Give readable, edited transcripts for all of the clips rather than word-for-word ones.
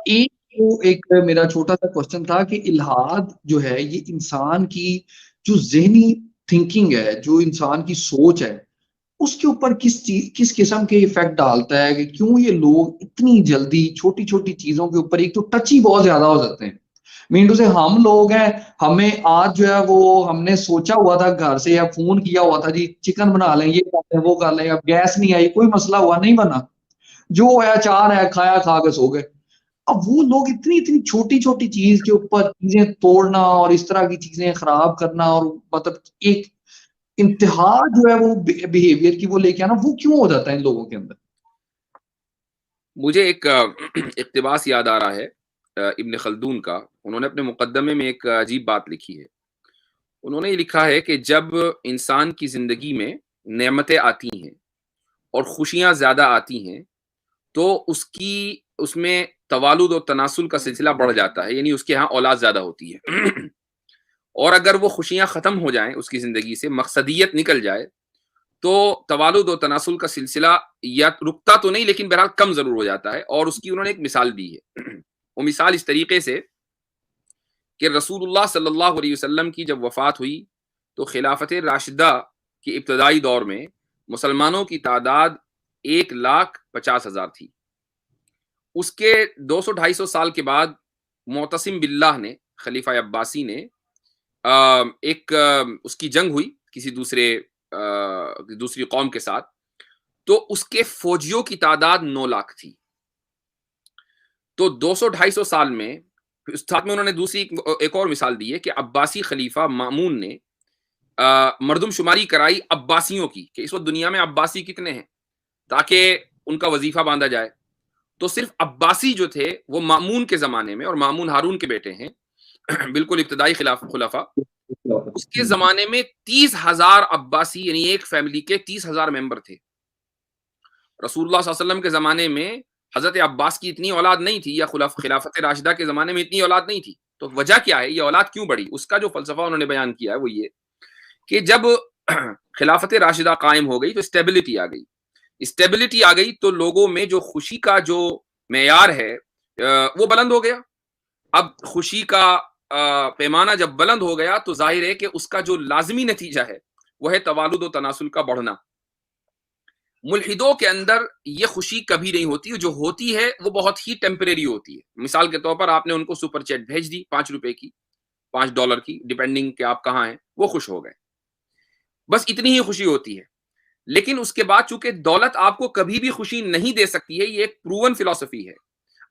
ایک تو ایک میرا چھوٹا سا کوشچن تھا کہ الحاد جو ہے یہ انسان کی جو ذہنی تھنکنگ ہے، جو انسان کی سوچ ہے، اس کے اوپر کس قسم کے افیکٹ ڈالتا ہے، کہ کیوں یہ لوگ اتنی جلدی چھوٹی چھوٹی چیزوں کے اوپر ایک تو ٹچی بہت زیادہ ہو جاتے ہیں. مین ٹو سے ہم لوگ ہیں، ہمیں آج جو ہے وہ ہم نے سوچا ہوا تھا گھر سے یا فون کیا ہوا تھا جی چکن بنا لیں، یہ کر لیں وہ کر لیں، اب گیس نہیں آئی، کوئی مسئلہ ہوا نہیں بنا، جو ہے اچار ہے کھایا کھا کے سو گئے. اب وہ لوگ اتنی اتنی چھوٹی چھوٹی چیز کے اوپر چیزیں توڑنا اور اس طرح کی چیزیں خراب کرنا، اور مطلب ایک انتہا جو ہے وہ بیہیویئر کی وہ لے کے آنا، وہ کیوں ہو جاتا ہے ان لوگوں کے اندر؟ مجھے ایک اقتباس یاد آ رہا ہے ابن خلدون کا. انہوں نے اپنے مقدمے میں ایک عجیب بات لکھی ہے. انہوں نے یہ لکھا ہے کہ جب انسان کی زندگی میں نعمتیں آتی ہیں اور خوشیاں زیادہ آتی ہیں تو اس میں توالد و تناسل کا سلسلہ بڑھ جاتا ہے، یعنی اس کے ہاں اولاد زیادہ ہوتی ہے. اور اگر وہ خوشیاں ختم ہو جائیں، اس کی زندگی سے مقصدیت نکل جائے، تو توالد و تناسل کا سلسلہ یا رکتا تو نہیں لیکن بہرحال کم ضرور ہو جاتا ہے. اور اس کی انہوں نے ایک مثال دی ہے. وہ مثال اس طریقے سے کہ رسول اللہ صلی اللہ علیہ وسلم کی جب وفات ہوئی تو خلافت راشدہ کی ابتدائی دور میں مسلمانوں کی تعداد 1,50,000 تھی. اس کے 200-250 سال کے بعد معتصم باللہ نے، خلیفہ عباسی نے، ایک اس کی جنگ ہوئی کسی دوسری قوم کے ساتھ، تو اس کے فوجیوں کی تعداد 9 لاکھ تھی. تو 200-250 سال میں ساتھ میں انہوں نے دوسری ایک اور مثال دی ہے کہ عباسی خلیفہ مامون نے مردم شماری کرائی عباسیوں کی کہ اس وقت دنیا میں عباسی کتنے ہیں تاکہ ان کا وظیفہ باندھا جائے. تو صرف عباسی جو تھے وہ مامون کے زمانے میں، اور مامون ہارون کے بیٹے ہیں، بالکل ابتدائی خلافہ، اس کے زمانے میں 30,000 عباسی، یعنی ایک فیملی کے 30,000 ممبر تھے. رسول اللہ صلی اللہ علیہ وسلم کے زمانے میں حضرت عباس کی اتنی اولاد نہیں تھی، یا خلافت راشدہ کے زمانے میں اتنی اولاد نہیں تھی. تو وجہ کیا ہے، یہ اولاد کیوں بڑھی؟ اس کا جو فلسفہ انہوں نے بیان کیا ہے وہ یہ کہ جب خلافت راشدہ قائم ہو گئی تو اسٹیبلٹی آ گئی تو لوگوں میں جو خوشی کا جو معیار ہے وہ بلند ہو گیا. اب خوشی کا پیمانہ جب بلند ہو گیا تو ظاہر ہے کہ اس کا جو لازمی نتیجہ ہے وہ ہے توالد و تناسل کا بڑھنا. ملحدوں کے اندر یہ خوشی کبھی نہیں ہوتی، جو ہوتی ہے وہ بہت ہی ٹیمپریری ہوتی ہے. مثال کے طور پر آپ نے ان کو سپر چیٹ بھیج دی $5 کی، $5 کی، ڈیپینڈنگ کہ آپ کہاں ہیں، وہ خوش ہو گئے. بس اتنی ہی خوشی ہوتی ہے. لیکن اس کے بعد چونکہ دولت آپ کو کبھی بھی خوشی نہیں دے سکتی ہے، یہ ایک پروون فلسفی ہے.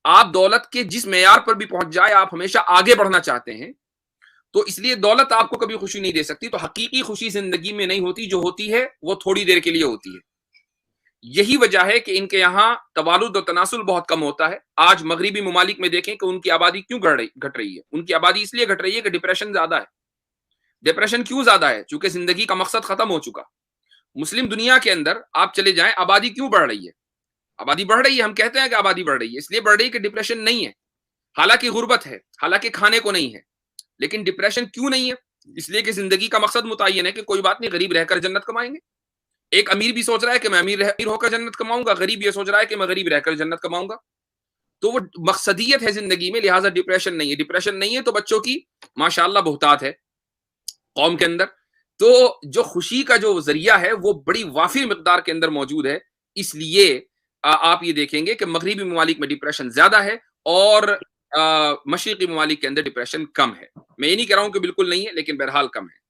آپ دولت کے جس معیار پر بھی پہنچ جائے آپ ہمیشہ آگے بڑھنا چاہتے ہیں، تو اس لیے دولت آپ کو کبھی خوشی نہیں دے سکتی. تو حقیقی خوشی زندگی میں نہیں ہوتی، جو ہوتی ہے وہ تھوڑی دیر کے لیے ہوتی ہے. یہی وجہ ہے کہ ان کے یہاں توالد و تناسل بہت کم ہوتا ہے. آج مغربی ممالک میں دیکھیں کہ ان کی آبادی کیوں گھٹ رہی ہے. ان کی آبادی اس لیے گھٹ رہی ہے کہ ڈپریشن زیادہ ہے. ڈپریشن کیوں زیادہ ہے؟ چونکہ زندگی کا مقصد ختم ہو چکا. مسلم دنیا کے اندر آپ چلے جائیں، آبادی کیوں بڑھ رہی ہے؟ آبادی بڑھ رہی ہے، ہم کہتے ہیں کہ آبادی بڑھ رہی ہے، اس لیے بڑھ رہی ہے کہ ڈپریشن نہیں ہے. حالانکہ غربت ہے، حالانکہ کھانے کو نہیں ہے، لیکن ڈپریشن کیوں نہیں ہے؟ اس لیے کہ زندگی کا مقصد متعین ہے کہ کوئی بات نہیں، غریب رہ کر جنت کمائیں گے. ایک امیر بھی سوچ رہا ہے کہ میں امیر ہو کر جنت کماؤں گا، غریب یہ سوچ رہا ہے کہ میں غریب رہ کر جنت کماؤں گا. تو وہ مقصدیت ہے زندگی میں، لہٰذا ڈپریشن نہیں ہے. ڈپریشن نہیں ہے تو بچوں کی ماشاءاللہ بہتات ہے قوم کے اندر. تو جو خوشی کا جو ذریعہ ہے وہ بڑی وافر مقدار کے اندر موجود ہے. اس لیے آپ یہ دیکھیں گے کہ مغربی ممالک میں ڈپریشن زیادہ ہے اور مشرقی ممالک کے اندر ڈپریشن کم ہے. میں یہ نہیں کہہ رہا ہوں کہ بالکل نہیں ہے، لیکن بہرحال کم ہے.